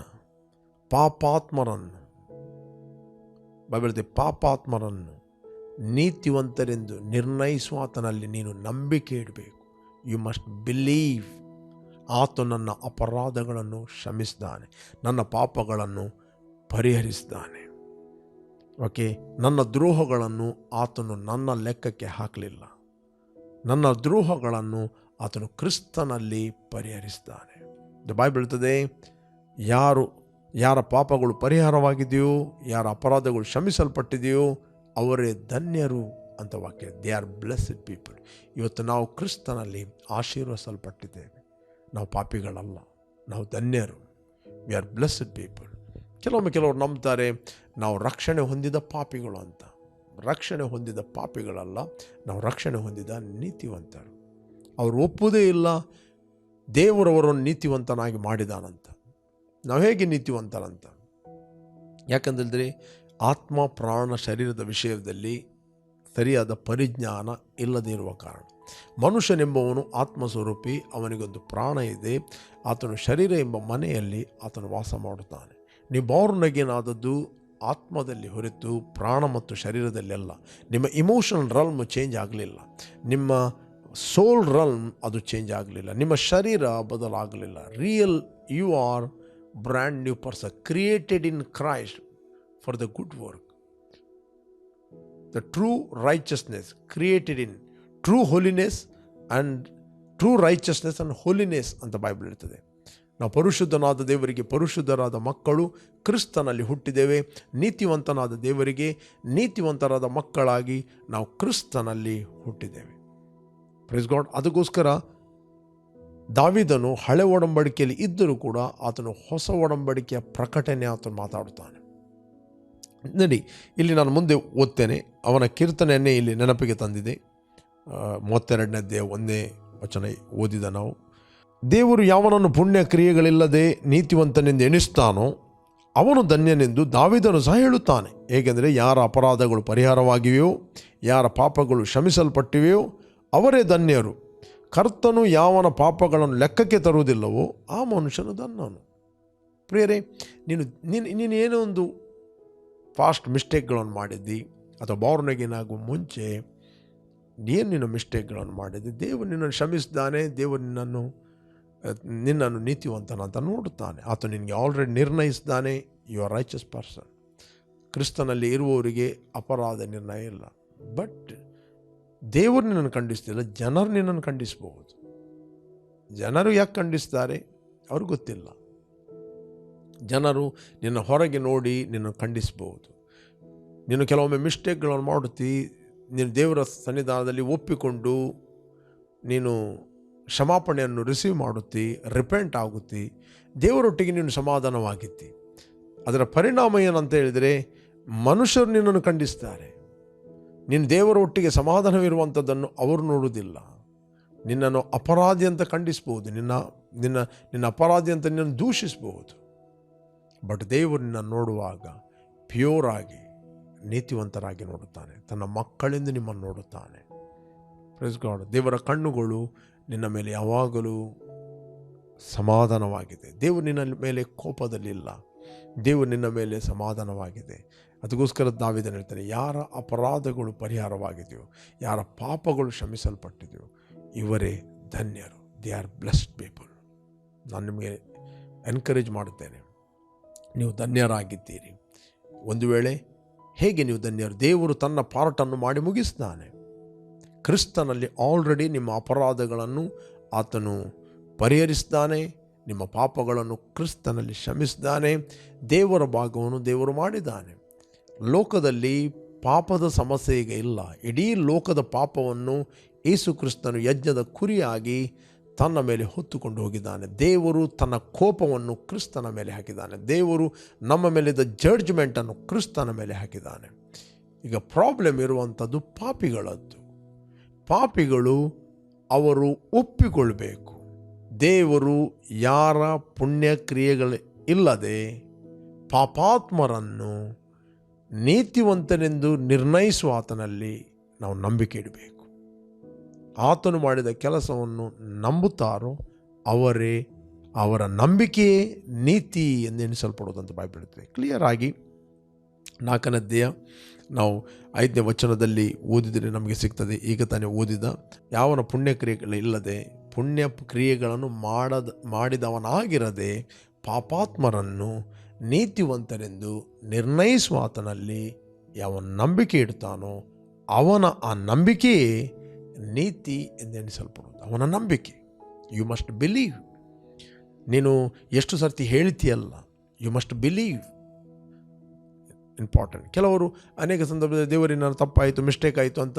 ಬೈಬಲ್ ಹೇಳ್ತದೆ, ಪಾಪಾತ್ಮರನ್ನು ನೀತಿವಂತರೆಂದು ನಿರ್ಣಯಿಸುವ ಆತನಲ್ಲಿ ನೀನು ನಂಬಿಕೆ ಇಡಬೇಕು. You must believe. ಆತ ನನ್ನ ಅಪರಾಧಗಳನ್ನು ಕ್ಷಮಿಸಿದ್ದಾನೆ, ನನ್ನ ಪಾಪಗಳನ್ನು ಪರಿಹರಿಸಿದ್ದಾನೆ. ಓಕೆ, ನನ್ನ ದ್ರೋಹಗಳನ್ನು ಆತನು ನನ್ನ ಲೆಕ್ಕಕ್ಕೆ ಹಾಕಲಿಲ್ಲ. ನನ್ನ ದ್ರೋಹಗಳನ್ನು ಆತನು ಕ್ರಿಸ್ತನಲ್ಲಿ ಪರಿಹರಿಸಿದ್ದಾನೆ. ದ ಬೈಬಲ್ ಹೇಳ್ತದೆ, ಯಾರ ಪಾಪಗಳು ಪರಿಹಾರವಾಗಿದೆಯೋ, ಯಾರ ಅಪರಾಧಗಳು ಕ್ಷಮಿಸಲ್ಪಟ್ಟಿದೆಯೋ ಅವರೇ ಧನ್ಯರು ಅಂತ ವಾಕ್ಯ. They are blessed people. ಇವತ್ತು ನಾವು ಕ್ರಿಸ್ತನಲ್ಲಿ ಆಶೀರ್ವದಿಸಲ್ಪಟ್ಟಿದ್ದೇವೆ. ನಾವು ಪಾಪಿಗಳಲ್ಲ, ನಾವು ಧನ್ಯರು. We are blessed people. ಕೆಲವರು ನಂಬ್ತಾರೆ ನಾವು ರಕ್ಷಣೆ ಹೊಂದಿದ ಪಾಪಿಗಳು ಅಂತ. ರಕ್ಷಣೆ ಹೊಂದಿದ ಪಾಪಿಗಳಲ್ಲ, ನಾವು ರಕ್ಷಣೆ ಹೊಂದಿದ ನೀತಿವಂತರು. ಅವರು ಒಪ್ಪುವುದೇ ಇಲ್ಲ ದೇವರವರನ್ನು ನೀತಿವಂತನಾಗಿ ಮಾಡಿದಾನಂತ. ನಾವು ಹೇಗೆ ನೀತಿವಂತರಂತ? ಯಾಕಂತೇಳಿದ್ರೆ ಆತ್ಮ ಪ್ರಾಣ ಶರೀರದ ವಿಷಯದಲ್ಲಿ ಸರಿಯಾದ ಪರಿಜ್ಞಾನ ಇಲ್ಲದೇ ಇರುವ ಕಾರಣ. ಮನುಷ್ಯನೆಂಬವನು ಆತ್ಮಸ್ವರೂಪಿ, ಅವನಿಗೊಂದು ಪ್ರಾಣ ಇದೆ, ಆತನು ಶರೀರ ಎಂಬ ಮನೆಯಲ್ಲಿ ಆತನು ವಾಸ ಮಾಡುತ್ತಾನೆ. ನೀವು ಬಾರ್ನ್ ಅಗೇನ್ ಆದದ್ದು ಆತ್ಮದಲ್ಲಿ ಹೊರತು ಪ್ರಾಣ ಮತ್ತು ಶರೀರದಲ್ಲಿ ಅಲ್ಲ. ನಿಮ್ಮ ಇಮೋಷನಲ್ ರಲ್ಮ್ ಚೇಂಜ್ ಆಗಲಿಲ್ಲ, ನಿಮ್ಮ ಸೋಲ್ ರಲ್ಮ್ ಅದು ಚೇಂಜ್ ಆಗಲಿಲ್ಲ, ನಿಮ್ಮ ಶರೀರ ಬದಲಾಗಲಿಲ್ಲ. Real you are brand new person, created in Christ for the good work. The true righteousness created in true holiness and true righteousness and holiness ಅಂತ ಬೈಬಲ್ ಹೇಳ್ತದೆ. ನಾವು ಪರಿಶುದ್ಧನಾದ ದೇವರಿಗೆ ಪರಿಶುದ್ಧರಾದ ಮಕ್ಕಳು, ಕ್ರಿಸ್ತನಲ್ಲಿ ಹುಟ್ಟಿದ್ದೇವೆ. ನೀತಿವಂತನಾದ ದೇವರಿಗೆ ನೀತಿವಂತರಾದ ಮಕ್ಕಳಾಗಿ ನಾವು ಕ್ರಿಸ್ತನಲ್ಲಿ ಹುಟ್ಟಿದ್ದೇವೆ. Praise God. ಅದಕ್ಕೋಸ್ಕರ ದಾವೀದನು ಹಳೆ ಒಡಂಬಡಿಕೆಯಲ್ಲಿ ಇದ್ದರೂ ಕೂಡ ಆತನು ಹೊಸ ಒಡಂಬಡಿಕೆಯ ಪ್ರಕಟಣೆ ಆತನು ಮಾತಾಡುತ್ತಾನೆ. ನೋಡಿ, ಇಲ್ಲಿ ನಾನು ಮುಂದೆ ಓದ್ತೇನೆ. ಅವನ ಕೀರ್ತನೆಯನ್ನೇ ಇಲ್ಲಿ ನೆನಪಿಗೆ ತಂದಿದೆ. 32ನೇ ಅಧ್ಯಾಯ 1ನೇ ವಚನ ಓದಿದ ನಾವು. ದೇವರು ಯಾವನನ್ನು ಪುಣ್ಯ ಕ್ರಿಯೆಗಳಿಲ್ಲದೆ ನೀತಿವಂತನೆಂದು ಎಣಿಸ್ತಾನೋ ಅವನು ಧನ್ಯನೆಂದು ದಾವೀದನು ಸಹ ಹೇಳುತ್ತಾನೆ. ಏಕೆಂದರೆ ಯಾರ ಅಪರಾಧಗಳು ಪರಿಹಾರವಾಗಿವೆಯೋ, ಯಾರ ಪಾಪಗಳು ಕ್ಷಮಿಸಲ್ಪಟ್ಟಿವೆಯೋ ಅವರೇ ಧನ್ಯರು. ಕರ್ತನು ಯಾವನ ಪಾಪಗಳನ್ನು ಲೆಕ್ಕಕ್ಕೆ ತರುವುದಿಲ್ಲವೋ ಆ ಮನುಷ್ಯನು ಧನ್ಯನು. ಪ್ರಿಯರೇ, ನೀನು ಏನೋ ಒಂದು ಫಾಸ್ಟ್ ಮಿಸ್ಟೇಕ್ಗಳನ್ನು ಮಾಡಿದ್ದಿ, ಅಥವಾ ಬಾರ್ನಗೇನಾಗುವ ಮುಂಚೆ ಏನು ನಿನ್ನ ಮಿಸ್ಟೇಕ್ಗಳನ್ನು ಮಾಡಿದ್ದಿ, ದೇವರು ನಿನ್ನನ್ನು ಕ್ಷಮಿಸಿದ್ದಾನೆ. ದೇವರು ನಿನ್ನನ್ನು ನೀತಿವಂತನಂತ ನೋಡುತ್ತಾನೆ. ಆತ ನಿನಗೆ ಆಲ್ರೆಡಿ ನಿರ್ಣಯಿಸಿದ್ದಾನೆ. You are righteous person. ಕ್ರಿಸ್ತನಲ್ಲಿ ಇರುವವರಿಗೆ ಅಪರಾಧ ನಿರ್ಣಯ ಇಲ್ಲ. ಬಟ್ ದೇವರು ನಿನ್ನನ್ನು ಖಂಡಿಸ್ತಿಲ್ಲ, ಜನರು ನಿನ್ನನ್ನು ಖಂಡಿಸ್ಬೋದು. ಜನರು ಯಾಕೆ ಖಂಡಿಸ್ತಾರೆ ಅವ್ರಿಗೆ ಗೊತ್ತಿಲ್ಲ. ಜನರು ನಿನ್ನ ಹೊರಗೆ ನೋಡಿ ನಿನ್ನನ್ನು ಖಂಡಿಸ್ಬೋದು. ನೀನು ಕೆಲವೊಮ್ಮೆ ಮಿಸ್ಟೇಕ್ಗಳನ್ನು ಮಾಡುತ್ತಿ, ನೀನು ದೇವರ ಸನ್ನಿಧಾನದಲ್ಲಿ ಒಪ್ಪಿಕೊಂಡು ನೀನು ಕ್ಷಮಾಪಣೆಯನ್ನು ರಿಸೀವ್ ಮಾಡುತ್ತಿ, ರಿಪೆಂಟ್ ಆಗುತ್ತಿ, ದೇವರೊಟ್ಟಿಗೆ ನೀನು ಸಮಾಧಾನವಾಗಿತ್ತಿ. ಅದರ ಪರಿಣಾಮ ಏನಂತ ಹೇಳಿದರೆ ಮನುಷ್ಯರು ನಿನ್ನನ್ನು ಖಂಡಿಸ್ತಾರೆ. ನೀನು ದೇವರೊಟ್ಟಿಗೆ ಸಮಾಧಾನವಿರುವಂಥದ್ದನ್ನು ಅವರು ನೋಡುವುದಿಲ್ಲ. ನಿನ್ನನ್ನು ಅಪರಾಧಿ ಅಂತ ಖಂಡಿಸ್ಬೋದು, ನಿನ್ನ ನಿನ್ನ ನಿನ್ನ ಅಪರಾಧಿ ಅಂತ ನಿನ್ನನ್ನು ದೂಷಿಸ್ಬೋದು. ಬಟ್ ದೇವರು ನಿನ್ನನ್ನು ನೋಡುವಾಗ ಪ್ಯೂರ್ ಆಗಿ ನೀತಿವಂತರಾಗಿ ನೋಡುತ್ತಾನೆ. ತನ್ನ ಮಕ್ಕಳೆಂದು ನಿಮ್ಮನ್ನು ನೋಡುತ್ತಾನೆ. Praise God. ದೇವರ ಕಣ್ಣುಗಳು ನಿನ್ನ ಮೇಲೆ ಯಾವಾಗಲೂ ಸಮಾಧಾನವಾಗಿದೆ. ದೇವರು ನಿನ್ನ ಮೇಲೆ ಕೋಪದಲ್ಲಿಲ್ಲ, ದೇವರು ನಿನ್ನ ಮೇಲೆ ಸಮಾಧಾನವಾಗಿದೆ. ಅದಕ್ಕೋಸ್ಕರ ದಾವೀದನು ಹೇಳ್ತಾನೆ, ಯಾರ ಅಪರಾಧಗಳು ಪರಿಹಾರವಾಗಿದೆಯೋ, ಯಾರ ಪಾಪಗಳು ಕ್ಷಮಿಸಲ್ಪಟ್ಟಿದೆಯೋ ಇವರೇ ಧನ್ಯರು. They are blessed people. ನಾನು ನಿಮಗೆ ಎನ್ಕರೇಜ್ ಮಾಡುತ್ತೇನೆ, ನೀವು ಧನ್ಯರಾಗಿದ್ದೀರಿ. ಒಂದು ವೇಳೆ ಹೇಗೆ ನೀವು ಧನ್ಯರು? ದೇವರು ತನ್ನ ಪಾರ್ಟನ್ನು ಮಾಡಿ ಮುಗಿಸ್ತಾನೆ. ಕ್ರಿಸ್ತನಲ್ಲಿ ಆಲ್ರೆಡಿ ನಿಮ್ಮ ಅಪರಾಧಗಳನ್ನು ಆತನು ಪರಿಹರಿಸ್ತಾನೆ, ನಿಮ್ಮ ಪಾಪಗಳನ್ನು ಕ್ರಿಸ್ತನಲ್ಲಿ ಕ್ಷಮಿಸಿದ್ದಾನೆ. ದೇವರ ಭಾಗವನ್ನು ದೇವರು ಮಾಡಿದ್ದಾನೆ. ಲೋಕದಲ್ಲಿ ಪಾಪದ ಸಮಸ್ಯೆ ಈಗ ಇಲ್ಲ. ಇಡೀ ಲೋಕದ ಪಾಪವನ್ನು ಯೇಸು ಕ್ರಿಸ್ತನು ಯಜ್ಞದ ಕುರಿಯಾಗಿ ತನ್ನ ಮೇಲೆ ಹೊತ್ತುಕೊಂಡು ಹೋಗಿದ್ದಾನೆ. ದೇವರು ತನ್ನ ಕೋಪವನ್ನು ಕ್ರಿಸ್ತನ ಮೇಲೆ ಹಾಕಿದ್ದಾನೆ. ದೇವರು ನಮ್ಮ ಮೇಲಿದ್ದ ಜಡ್ಜ್ಮೆಂಟನ್ನು ಕ್ರಿಸ್ತನ ಮೇಲೆ ಹಾಕಿದ್ದಾನೆ. ಈಗ ಪ್ರಾಬ್ಲಮ್ ಇರುವಂಥದ್ದು ಪಾಪಿಗಳದ್ದು. ಪಾಪಿಗಳು ಅವರು ಒಪ್ಪಿಕೊಳ್ಬೇಕು. ದೇವರು ಯಾರ ಪುಣ್ಯಕ್ರಿಯೆಗಳು ಇಲ್ಲದೆ ಪಾಪಾತ್ಮರನ್ನು ನೀತಿವಂತನೆಂದು ನಿರ್ಣಯಿಸುವ ಆತನಲ್ಲಿ ನಾವು ನಂಬಿಕೆ ಇಡಬೇಕು. ಆತನು ಮಾಡಿದ ಕೆಲಸವನ್ನು ನಂಬುತ್ತಾರೋ ಅವರ ನಂಬಿಕೆಯೇ ನೀತಿ ಎಂದು ಎಣಿಸಲ್ಪಡುವುದಂತ ಬೈಬಲ್ ಹೇಳುತ್ತದೆ. ಕ್ಲಿಯರ್ ಆಗಿ 4ನೇ ಅಧ್ಯಾಯ ನಾವು 5ನೇ ವಚನದಲ್ಲಿ ಓದಿದರೆ ನಮಗೆ ಸಿಗ್ತದೆ. ಈಗ ತಾನೇ ಓದಿದ, ಯಾವನ ಪುಣ್ಯಕ್ರಿಯೆಗಳಿಲ್ಲದೆ ಪುಣ್ಯ ಕ್ರಿಯೆಗಳನ್ನು ಮಾಡಿದವನಾಗಿರದೆ ಪಾಪಾತ್ಮರನ್ನು ನೀತಿವಂತರೆಂದು ನಿರ್ಣಯಿಸುವ ಆತನಲ್ಲಿ ಯಾವ ನಂಬಿಕೆ ಇಡ್ತಾನೋ ಅವನ ಆ ನಂಬಿಕೆಯೇ ನೀತಿ ಎಂದೆಣಿಸಲ್ಪಡುವುದು. ಅವನ ನಂಬಿಕೆ. You must believe. ನೀನು ಎಷ್ಟು ಸರ್ತಿ ಹೇಳ್ತೀಯಲ್ಲ, ಯು ಮಸ್ಟ್ ಬಿಲೀವ್. ಇಂಪಾರ್ಟೆಂಟ್. ಕೆಲವರು ಅನೇಕ ಸಂದರ್ಭದಲ್ಲಿ ದೇವರಿಗೆ ನಾನು ತಪ್ಪಾಯಿತು, ಮಿಸ್ಟೇಕ್ ಆಯಿತು ಅಂತ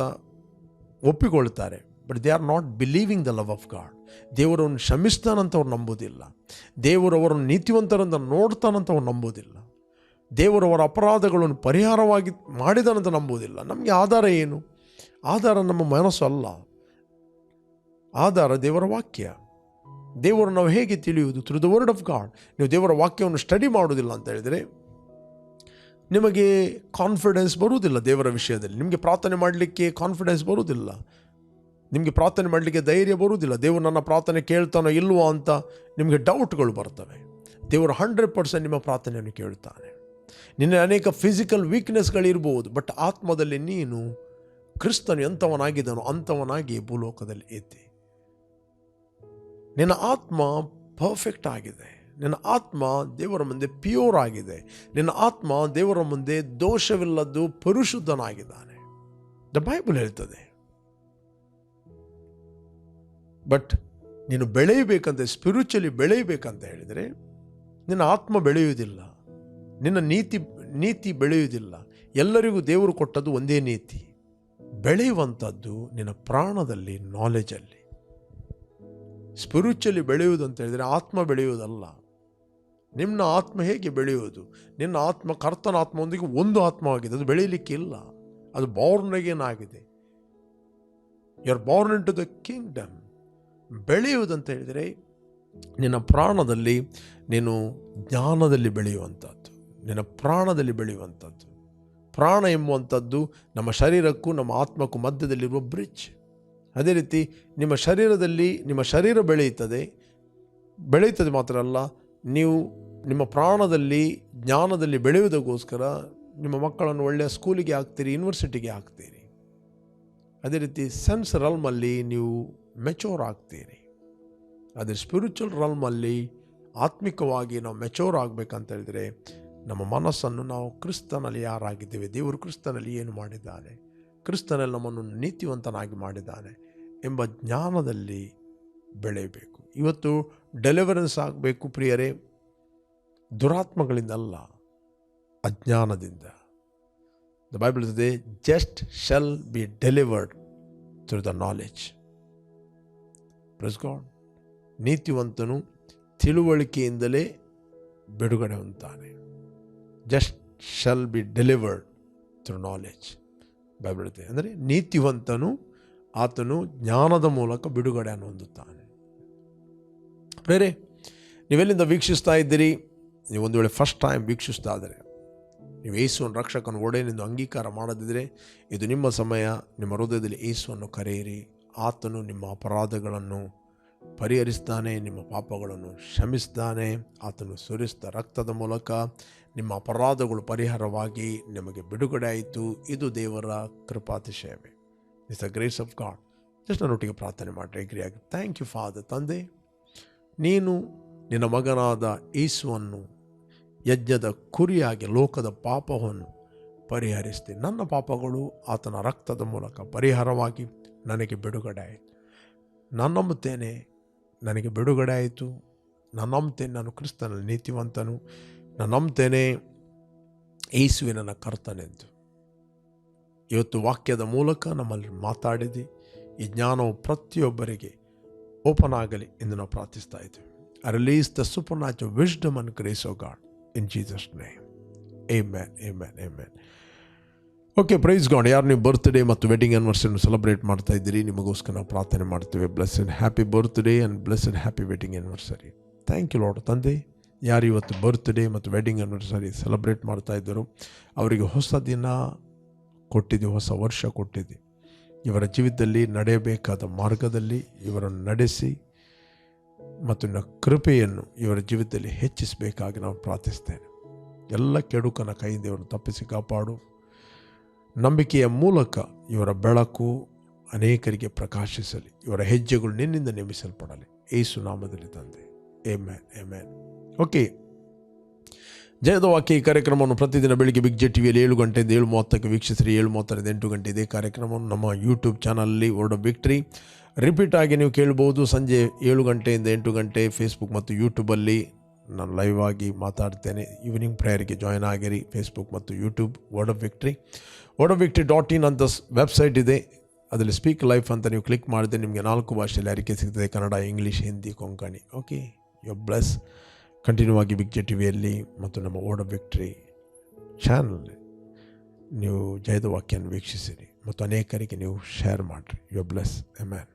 ಒಪ್ಪಿಕೊಳ್ತಾರೆ. But they are not believing the love of God. ದೇವರನ್ನು ಕ್ಷಮಿಸ್ತಾನಂತ ಅವ್ರು ನಂಬೋದಿಲ್ಲ. ದೇವರು ಅವರನ್ನು ನೀತಿವಂತರಂತ ನೋಡ್ತಾನಂತ ಅವ್ರು ನಂಬೋದಿಲ್ಲ. ದೇವರವರ ಅಪರಾಧಗಳನ್ನು ಪರಿಹಾರವಾಗಿ ಮಾಡಿದಾನಂತ ನಂಬೋದಿಲ್ಲ. ನಮಗೆ ಆಧಾರ ಏನು? ಆಧಾರ ನಮ್ಮ ಮನಸ್ಸು ಅಲ್ಲ, ಆಧಾರ ದೇವರ ವಾಕ್ಯ. ದೇವರು ನಾವು ಹೇಗೆ ತಿಳಿಯುವುದು? Through the word of god. ನೀವು ದೇವರ ವಾಕ್ಯವನ್ನು ಸ್ಟಡಿ ಮಾಡೋದಿಲ್ಲ ಅಂತ ಹೇಳಿದರೆ ನಿಮಗೆ ಕಾನ್ಫಿಡೆನ್ಸ್ ಬರುವುದಿಲ್ಲ. ದೇವರ ವಿಷಯದಲ್ಲಿ ನಿಮಗೆ ಪ್ರಾರ್ಥನೆ ಮಾಡಲಿಕ್ಕೆ ಕಾನ್ಫಿಡೆನ್ಸ್ ಬರುವುದಿಲ್ಲ. ನಿಮಗೆ ಪ್ರಾರ್ಥನೆ ಮಾಡಲಿಕ್ಕೆ ಧೈರ್ಯ ಬರುವುದಿಲ್ಲ. ದೇವರು ನನ್ನ ಪ್ರಾರ್ಥನೆ ಕೇಳ್ತಾನೋ ಇಲ್ವೋ ಅಂತ ನಿಮಗೆ ಡೌಟ್ಗಳು ಬರ್ತವೆ. ದೇವರು 100% ನಿಮ್ಮ ಪ್ರಾರ್ಥನೆಯನ್ನು ಕೇಳ್ತಾನೆ. ನಿನ್ನ ಅನೇಕ ಫಿಸಿಕಲ್ ವೀಕ್ನೆಸ್ಗಳಿರ್ಬೋದು, ಬಟ್ ಆತ್ಮದಲ್ಲಿ ನೀನು ಕ್ರಿಸ್ತನು ಎಂಥವನಾಗಿದ್ದಾನೋ ಅಂಥವನಾಗಿ ಭೂಲೋಕದಲ್ಲಿ ಇದ್ದೆ. ನಿನ್ನ ಆತ್ಮ ಪರ್ಫೆಕ್ಟ್ ಆಗಿದೆ. ನಿನ್ನ ಆತ್ಮ ದೇವರ ಮುಂದೆ ಪ್ಯೂರ್ ಆಗಿದೆ. ನಿನ್ನ ಆತ್ಮ ದೇವರ ಮುಂದೆ ದೋಷವಿಲ್ಲದ್ದು ಪರಿಶುದ್ಧನಾಗಿದ್ದಾನೆ. ದ ಬೈಬಲ್ ಹೇಳ್ತದೆ. ಬಟ್ ನೀನು ಬೆಳೆಯಬೇಕಂತ, ಸ್ಪಿರಿಚುವಲಿ ಬೆಳೆಯಬೇಕಂತ ಹೇಳಿದರೆ ನಿನ್ನ ಆತ್ಮ ಬೆಳೆಯುವುದಿಲ್ಲ, ನಿನ್ನ ನೀತಿ ಬೆಳೆಯುವುದಿಲ್ಲ. ಎಲ್ಲರಿಗೂ ದೇವರು ಕೊಟ್ಟದ್ದು ಒಂದೇ ನೀತಿ. ಬೆಳೆಯುವಂಥದ್ದು ನಿನ್ನ ಪ್ರಾಣದಲ್ಲಿ, ನಾಲೆಜಲ್ಲಿ. ಸ್ಪಿರಿಚುವಲಿ ಬೆಳೆಯುವುದು ಅಂತ ಹೇಳಿದರೆ ಆತ್ಮ ಬೆಳೆಯುವುದಲ್ಲ. ನಿಮ್ಮ ಆತ್ಮ ಹೇಗೆ ಬೆಳೆಯುವುದು? ನಿನ್ನ ಆತ್ಮ ಕರ್ತನ ಆತ್ಮದೊಂದಿಗೆ ಒಂದು ಆತ್ಮವಾಗಿದೆ, ಅದು ಬೆಳೆಯಲಿಕ್ಕಿಲ್ಲ. ಅದು ಬಾರ್ನ್ ಅಗೇನ್ ಆಗಿದೆ. You are born into the kingdom. ಬೆಳೆಯುವುದಂತ ಹೇಳಿದರೆ ನಿನ್ನ ಪ್ರಾಣದಲ್ಲಿ, ನೀನು ಜ್ಞಾನದಲ್ಲಿ ಬೆಳೆಯುವಂಥದ್ದು, ನಿನ್ನ ಪ್ರಾಣದಲ್ಲಿ ಬೆಳೆಯುವಂಥದ್ದು. ಪ್ರಾಣ ಎಂಬುವಂಥದ್ದು ನಮ್ಮ ಶರೀರಕ್ಕೂ ನಮ್ಮ ಆತ್ಮಕ್ಕೂ ಮಧ್ಯದಲ್ಲಿರುವ ಬ್ರಿಡ್ಜ್. ಅದೇ ರೀತಿ ನಿಮ್ಮ ಶರೀರದಲ್ಲಿ, ನಿಮ್ಮ ಶರೀರ ಬೆಳೆಯುತ್ತದೆ ಮಾತ್ರ ಅಲ್ಲ, ನೀವು ನಿಮ್ಮ ಪ್ರಾಣದಲ್ಲಿ ಜ್ಞಾನದಲ್ಲಿ ಬೆಳೆಯುವುದಕ್ಕೋಸ್ಕರ ನಿಮ್ಮ ಮಕ್ಕಳನ್ನು ಒಳ್ಳೆಯ ಸ್ಕೂಲಿಗೆ ಹಾಕ್ತೀರಿ, ಯೂನಿವರ್ಸಿಟಿಗೆ ಹಾಕ್ತೀರಿ. ಅದೇ ರೀತಿ ಸೆನ್ಸ್ ರಲ್ಮಲ್ಲಿ ನೀವು ಮೆಚೋರ್ ಆಗ್ತೀರಿ. ಅದೇ ಸ್ಪಿರಿಚುವಲ್ ರಲ್ಮಲ್ಲಿ ಆತ್ಮಿಕವಾಗಿ ನಾವು ಮೆಚೋರ್ ಆಗಬೇಕಂತ ಹೇಳಿದರೆ ನಮ್ಮ ಮನಸ್ಸನ್ನು ನಾವು ಕ್ರಿಸ್ತನಲ್ಲಿ ಯಾರಾಗಿದ್ದೇವೆ, ದೇವರು ಕ್ರಿಸ್ತನಲ್ಲಿ ಏನು ಮಾಡಿದ್ದಾನೆ, ಕ್ರಿಸ್ತನಲ್ಲಿ ನಮ್ಮನ್ನು ನೀತಿವಂತನಾಗಿ ಮಾಡಿದ್ದಾನೆ ಎಂಬ ಜ್ಞಾನದಲ್ಲಿ ಬೆಳೆಯಬೇಕು. ಇವತ್ತು ಡೆಲಿವರೆನ್ಸ್ ಆಗಬೇಕು ಪ್ರಿಯರೇ, ದುರಾತ್ಮಗಳಿಂದಲ್ಲ, ಅಜ್ಞಾನದಿಂದ. ದ ಬೈಬಲ್ ಇದೆ, just shall be delivered through the knowledge. Praise God. ನೀತಿವಂತನು ತಿಳುವಳಿಕೆಯಿಂದಲೇ ಬಿಡುಗಡೆ ಹೊಂದುತ್ತಾನೆ. Just shall be delivered through knowledge. Bible ಇದೆ ಅಂದರೆ ನೀತಿವಂತನು ಆತನು ಜ್ಞಾನದ ಮೂಲಕ ಬಿಡುಗಡೆಯನ್ನು ಹೊಂದುತ್ತಾನೆ. ಬೇರೆ ನೀವೆಲ್ಲಿಂದ ವೀಕ್ಷಿಸ್ತಾ ಇದ್ದೀರಿ? ನೀವು ಒಂದು ವೇಳೆ ಫಸ್ಟ್ ಟೈಮ್ ವೀಕ್ಷಿಸ್ತಾ ಇದ್ದರೆ, ನೀವು ಯೇಸುವನ್ನು ರಕ್ಷಕನ ಒಡೆಯನೆಂದು ಅಂಗೀಕಾರ ಮಾಡದಿದ್ದರೆ, ಇದು ನಿಮ್ಮ ಸಮಯ. ನಿಮ್ಮ ಹೃದಯದಲ್ಲಿ ಯೇಸುವನ್ನು ಕರೆಯಿರಿ. ಆತನು ನಿಮ್ಮ ಅಪರಾಧಗಳನ್ನು ಪರಿಹರಿಸ್ತಾನೆ, ನಿಮ್ಮ ಪಾಪಗಳನ್ನು ಕ್ಷಮಿಸ್ತಾನೆ. ಆತನು ಸುರಿಸಿದ ರಕ್ತದ ಮೂಲಕ ನಿಮ್ಮ ಅಪರಾಧಗಳು ಪರಿಹಾರವಾಗಿ ನಿಮಗೆ ಬಿಡುಗಡೆ ಆಯಿತು. ಇದು ದೇವರ ಕೃಪಾತಿಶಯವೇ. It's the grace of God. Just ನನ್ನೊಟ್ಟಿಗೆ ಪ್ರಾರ್ಥನೆ ಮಾಡಿರಿ ಎಗ್ರಿಯಾಗಿ. Thank you father. ತಂದೆ, ನೀನು ನಿನ್ನ ಮಗನಾದ ಯೇಸುವನ್ನು ಯಜ್ಞದ ಕುರಿಯಾಗಿ ಲೋಕದ ಪಾಪವನ್ನು ಪರಿಹರಿಸ್ತೀನಿ. ನನ್ನ ಪಾಪಗಳು ಆತನ ರಕ್ತದ ಮೂಲಕ ಪರಿಹಾರವಾಗಿ ನನಗೆ ಬಿಡುಗಡೆ ಆಯಿತು. ನಾನು ನಂಬುತ್ತೇನೆ ನನಗೆ ಬಿಡುಗಡೆ ಆಯಿತು. ನಾನು ನಂಬ್ತೇನೆ ನಾನು ಕ್ರಿಸ್ತನಲ್ಲಿ ನೀತಿವಂತನು. ನಾನು ನಂಬ್ತೇನೆ ಯೇಸುವೆ ನನ್ನ ಕರ್ತನೆಂದು. ಇವತ್ತು ವಾಕ್ಯದ ಮೂಲಕ ನಮ್ಮಲ್ಲಿ ಮಾತಾಡಿದೆ. ಈ ಜ್ಞಾನವು ಪ್ರತಿಯೊಬ್ಬರಿಗೆ ಓಪನ್ ಆಗಲಿ ಎಂದು ನಾವು ಪ್ರಾರ್ಥಿಸ್ತಾ ಇದ್ದೀವಿ. I release the supernatural wisdom and grace of God in Jesus' name. Amen, amen, amen. Okay, praise God. ಯಾರು ನೀವು ಬರ್ತ್ಡೇ ಮತ್ತು ವೆಡ್ಡಿಂಗ್ ಆ್ಯನಿವರ್ಸರಿಯನ್ನು ಸೆಲೆಬ್ರೇಟ್ ಮಾಡ್ತಾ ಇದ್ದೀರಿ, ನಿಮಗೋಸ್ಕರ ನಾವು ಪ್ರಾರ್ಥನೆ ಮಾಡ್ತೇವೆ. Blessed happy birthday and blessed happy wedding anniversary. Thank you Lord. ತಂದೆ, ಯಾರು ಇವತ್ತು ಬರ್ತ್ಡೇ ಮತ್ತು ವೆಡ್ಡಿಂಗ್ ಆ್ಯನಿವರ್ಸರಿ ಸೆಲೆಬ್ರೇಟ್ ಮಾಡ್ತಾ ಇದ್ದರು, ಅವರಿಗೆ ಹೊಸ ದಿನ ಕೊಟ್ಟಿದ್ದೆ, ಹೊಸ ವರ್ಷ ಕೊಟ್ಟಿದ್ದೆ. ಇವರ ಜೀವಿತದಲ್ಲಿ ನಡೆಯಬೇಕಾದ ಮಾರ್ಗದಲ್ಲಿ ಇವರನ್ನು ನಡೆಸಿ ಮತ್ತು ನಿನ್ನ ಕೃಪೆಯನ್ನು ಇವರ ಜೀವಿತದಲ್ಲಿ ಹೆಚ್ಚಿಸಬೇಕಾಗಿ ನಾವು ಪ್ರಾರ್ಥಿಸ್ತೇನೆ. ಎಲ್ಲ ಕೆಡುಕನ ಕೈಯಿಂದ ಇವರನ್ನು ತಪ್ಪಿಸಿ ಕಾಪಾಡು. ನಂಬಿಕೆಯ ಮೂಲಕ ಇವರ ಬೆಳಕು ಅನೇಕರಿಗೆ ಪ್ರಕಾಶಿಸಲಿ. ಇವರ ಹೆಜ್ಜೆಗಳು ನಿನ್ನಿಂದ ನೇಮಿಸಲ್ಪಡಲಿ. ಯೇಸು ನಾಮದಲ್ಲಿ ತಂದೆ. Amen, amen. ಓಕೆ, ಜಯದ ವಾಕ್ಯ ಈ ಕಾರ್ಯಕ್ರಮವನ್ನು ಪ್ರತಿದಿನ ಬೆಳಿಗ್ಗೆ ಬಿಗ್ ಜೆ ಟಿವಿಯಲ್ಲಿ 7 ಗಂಟೆಯಿಂದ 7:30ಕ್ಕೆ ವೀಕ್ಷಿಸಿರಿ. 7:30ರಿಂದ 8 ಗಂಟೆ ಇದೇ ಕಾರ್ಯಕ್ರಮವನ್ನು ನಮ್ಮ ಯೂಟ್ಯೂಬ್ ಚಾನಲಲ್ಲಿ ವರ್ಡ್ ಆಫ್ ವಿಕ್ಟರಿ ರಿಪೀಟ್ ಆಗಿ ನೀವು ಕೇಳ್ಬೋದು. ಸಂಜೆ 7 ಗಂಟೆಯಿಂದ 8 ಗಂಟೆ ಫೇಸ್ಬುಕ್ ಮತ್ತು ಯೂಟ್ಯೂಬಲ್ಲಿ ನಾನು ಲೈವ್ ಆಗಿ ಮಾತಾಡ್ತೇನೆ. ಈವ್ನಿಂಗ್ ಪ್ರೇಯರ್ಗೆ ಜಾಯ್ನ್ ಆಗಿರಿ. ಫೇಸ್ಬುಕ್ ಮತ್ತು YouTube word of victory. wordofvictory.in ಅಂತ ವೆಬ್ಸೈಟ್ ಇದೆ. ಅದರಲ್ಲಿ ಸ್ಪೀಕ್ ಲೈಫ್ ಅಂತ ನೀವು ಕ್ಲಿಕ್ ಮಾಡಿದ್ರೆ ನಿಮಗೆ 4 ಭಾಷೆಯಲ್ಲಿ ಅರಿಕೆ ಸಿಗ್ತದೆ: Kannada, English, Hindi, Konkani. Okay, you bless. Continue ಆಗಿ ಬಿಗ್ ಜೆ ಟಿವಿಯಲ್ಲಿ ಮತ್ತು ನಮ್ಮ ವರ್ಡ್ ಆಫ್ ವಿಕ್ಟರಿ ಚಾನಲ್ ನೀವು ಜಯದ ವಾಕ್ಯವನ್ನು ವೀಕ್ಷಿಸಿರಿ ಮತ್ತು ಅನೇಕರಿಗೆ ನೀವು ಶೇರ್ ಮಾಡಿರಿ. You bless. ಆಮೆನ್.